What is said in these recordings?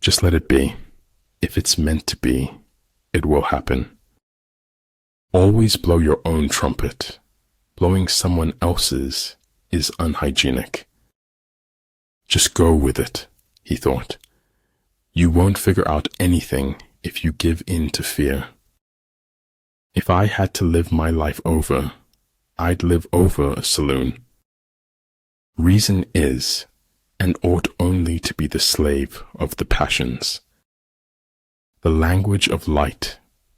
Just let it be. If it's meant to be, it will happen. Always blow your own trumpet. Blowing someone else's is unhygienic. Just go with it, he thought. You won't figure out anything if you give in to fear. If I had to live my life over, I'd live over a saloon. Reason is, and ought only to be the slave of the passions. The language of light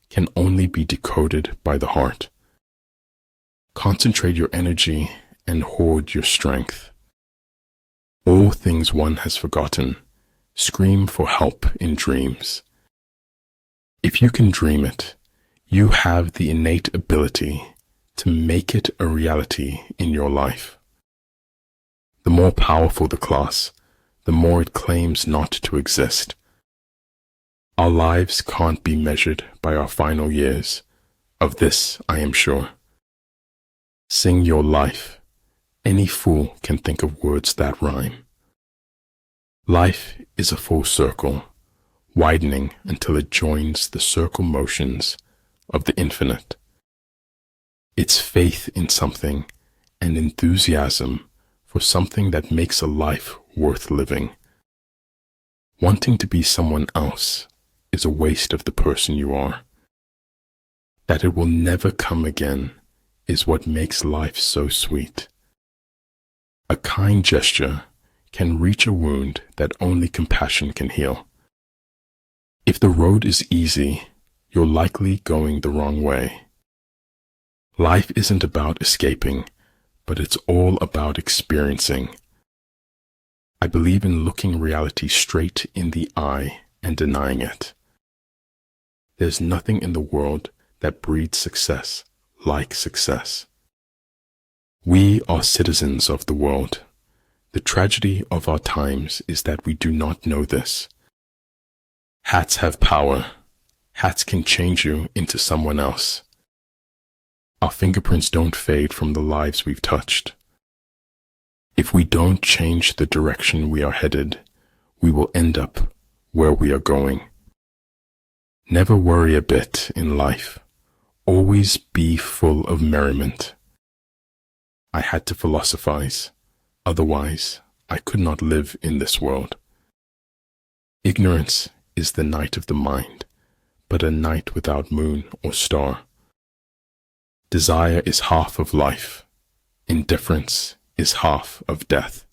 can only be decoded by the heart. Concentrate your energy and hoard your strength. All things one has forgotten, scream for help in dreams. If you can dream it, you have the innate ability to make it a reality in your life. The more powerful the class, the more it claims not to exist. Our lives can't be measured by our final years. Of this I am sure. Sing your life. Any fool can think of words that rhyme. Life is a full circle, widening until it joins the circle motions of the infinite. It's faith in something and enthusiasm for something that makes a life worth living. Wanting to be someone else is a waste of the person you are. That it will never come again is what makes life so sweet. A kind gesture can reach a wound that only compassion can heal. If the road is easy, you're likely going the wrong way. Life isn't about escaping, but it's all about experiencing. I believe in looking reality straight in the eye and denying it. There's nothing in the world that breeds success like success. We are citizens of the world. The tragedy of our times is that we do not know this. Hats have power. Hats can change you into someone else. Our fingerprints don't fade from the lives we've touched. If we don't change the direction we are headed, we will end up where we are going. Never worry a bit in life. Always be full of merriment. I had to philosophize. Otherwise, I could not live in this world. Ignorance is the night of the mind, but a night without moon or star. Desire is half of life. Indifference is half of death.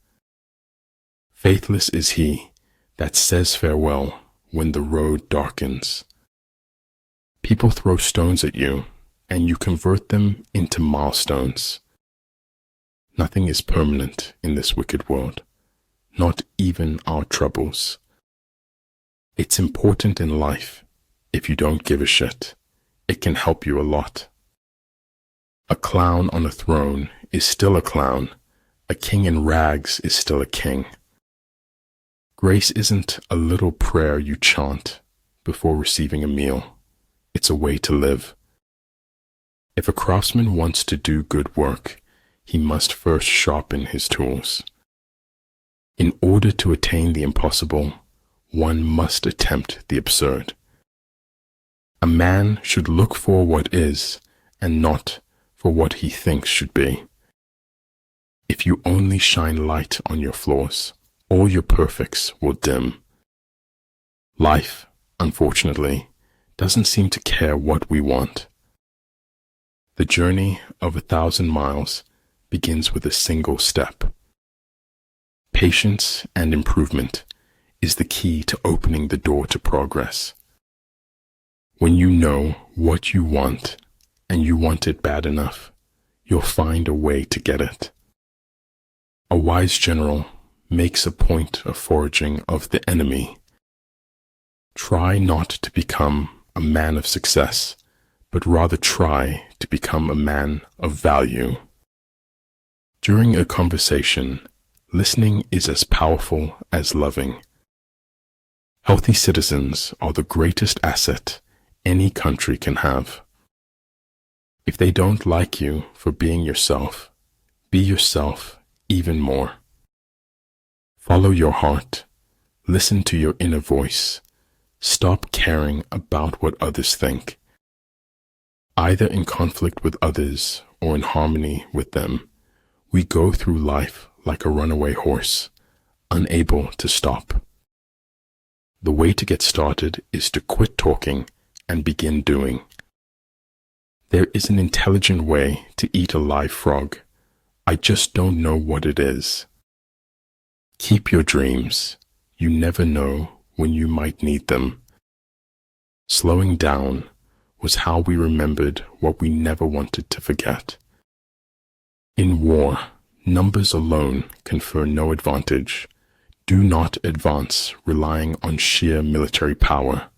Faithless is he that says farewell when the road darkens. People throw stones at you, and you convert them into milestones. Nothing is permanent in this wicked world, not even our troubles. It's important in life. If you don't give a shit, it can help you a lot. A clown on a throne is still a clown. A king in rags is still a king. Grace isn't a little prayer you chant before receiving a meal. It's a way to live. If a craftsman wants to do good work, he must first sharpen his tools. In order to attain the impossible, one must attempt the absurd. A man should look for what is and not for what he thinks should be. If you only shine light on your flaws, all your perfects will dim. Life, unfortunately, doesn't seem to care what we want. The journey of 1,000 miles begins with a single step. Patience and improvement is the key to opening the door to progress. When you know what you want and you want it bad enough, you'll find a way to get it. A wise general makes a point of foraging of the enemy. Try not to become a man of success, but rather try to become a man of value. During a conversation, listening is as powerful as loving. Healthy citizens are the greatest asset any country can have. If they don't like you for being yourself, be yourself even more. Follow your heart. Listen to your inner voice. Stop caring about what others think. Either in conflict with others or in harmony with them, we go through life like a runaway horse, unable to stop. The way to get started is to quit talking and begin doing. There is an intelligent way to eat a live frog. I just don't know what it is. Keep your dreams. You never know when you might need them. Slowing down was how we remembered what we never wanted to forget. In war, numbers alone confer no advantage. Do not advance relying on sheer military power.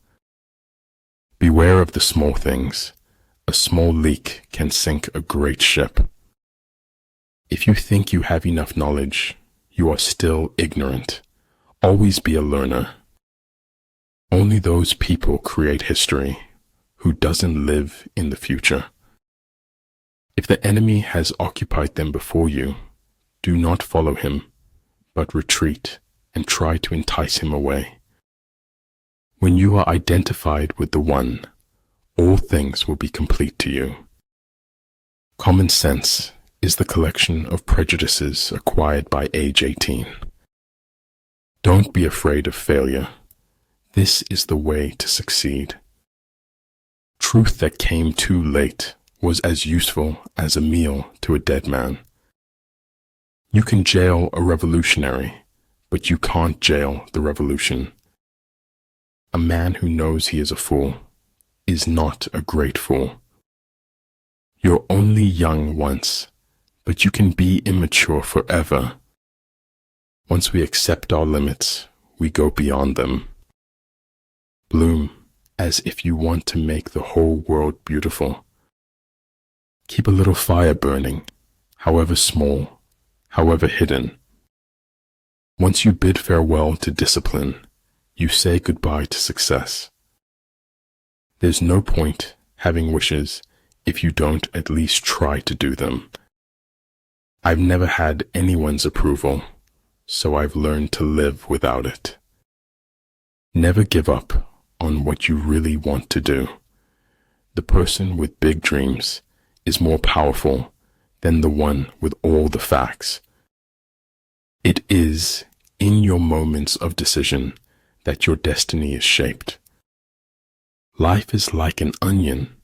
Beware of the small things. A small leak can sink a great ship. If you think you have enough knowledge, you are still ignorant. Always be a learner. Only those people create history who doesn't live in the future. If the enemy has occupied them before you, do not follow him, but retreat and try to entice him away. When you are identified with the One, all things will be complete to you. Common sense is the collection of prejudices acquired by age 18. Don't be afraid of failure. This is the way to succeed. Truth that came too late was as useful as a meal to a dead man. You can jail a revolutionary, but you can't jail the revolution. A man who knows he is a fool is not a great fool. You're only young once, but you can be immature forever. Once we accept our limits, we go beyond them. Bloom as if you want to make the whole world beautiful. Keep a little fire burning, however small, however hidden. Once you bid farewell to discipline, you say goodbye to success. There's no point having wishes if you don't at least try to do them. I've never had anyone's approval, so I've learned to live without it. Never give up on what you really want to do. The person with big dreams is more powerful than the one with all the facts. It is in your moments of decision that your destiny is shaped. Life is like an onion.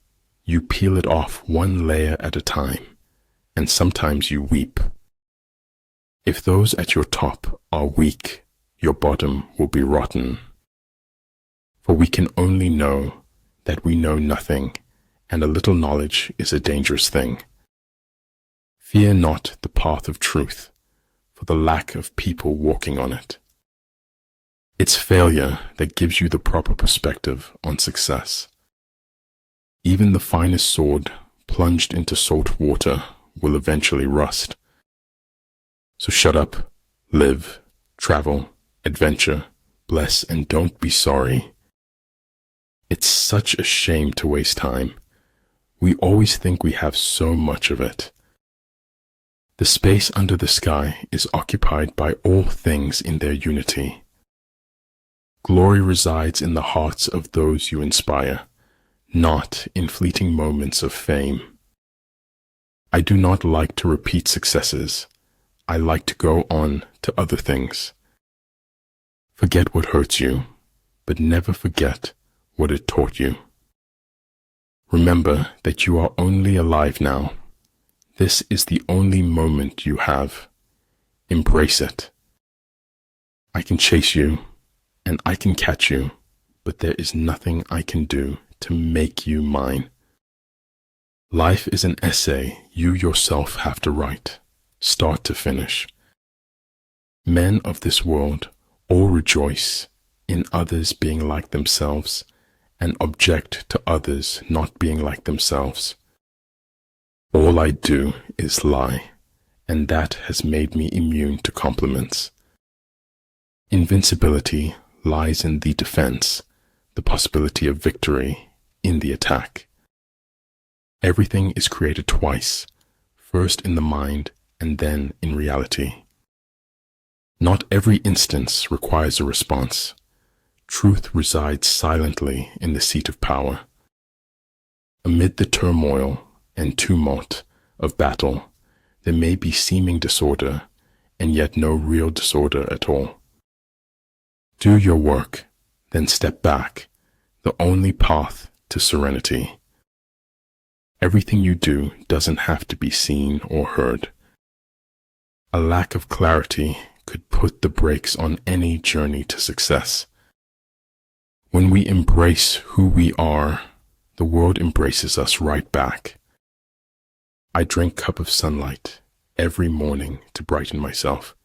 You peel it off one layer at a time, and sometimes you weep. If those at your top are weak, your bottom will be rotten. For we can only know that we know nothing, and a little knowledge is a dangerous thing. Fear not the path of truth, for the lack of people walking on it. It's failure that gives you the proper perspective on success. Even the finest sword plunged into salt water will eventually rust. So shut up, live, travel, adventure, bless, and don't be sorry. It's such a shame to waste time. We always think we have so much of it. The space under the sky is occupied by all things in their unity. Glory resides in the hearts of those you inspire, not in fleeting moments of fame. I do not like to repeat successes. I like to go on to other things. Forget what hurts you, but never forget what it taught you. Remember that you are only alive now. This is the only moment you have. Embrace it. I can chase you, and I can catch you, but there is nothing I can do to make you mine. Life is an essay you yourself have to write, start to finish. Men of this world all rejoice in others being like themselves and object to others not being like themselves. All I do is lie, and that has made me immune to compliments. Invincibility lies in the defense, the possibility of victory in the attack. Everything is created twice, first in the mind and then in reality. Not every instance requires a response. Truth resides silently in the seat of power. Amid the turmoil and tumult of battle, there may be seeming disorder, and yet no real disorder at all. Do your work, then step back, the only path to serenity. Everything you do doesn't have to be seen or heard. A lack of clarity could put the brakes on any journey to success. When we embrace who we are, the world embraces us right back. I drink a cup of sunlight every morning to brighten myself.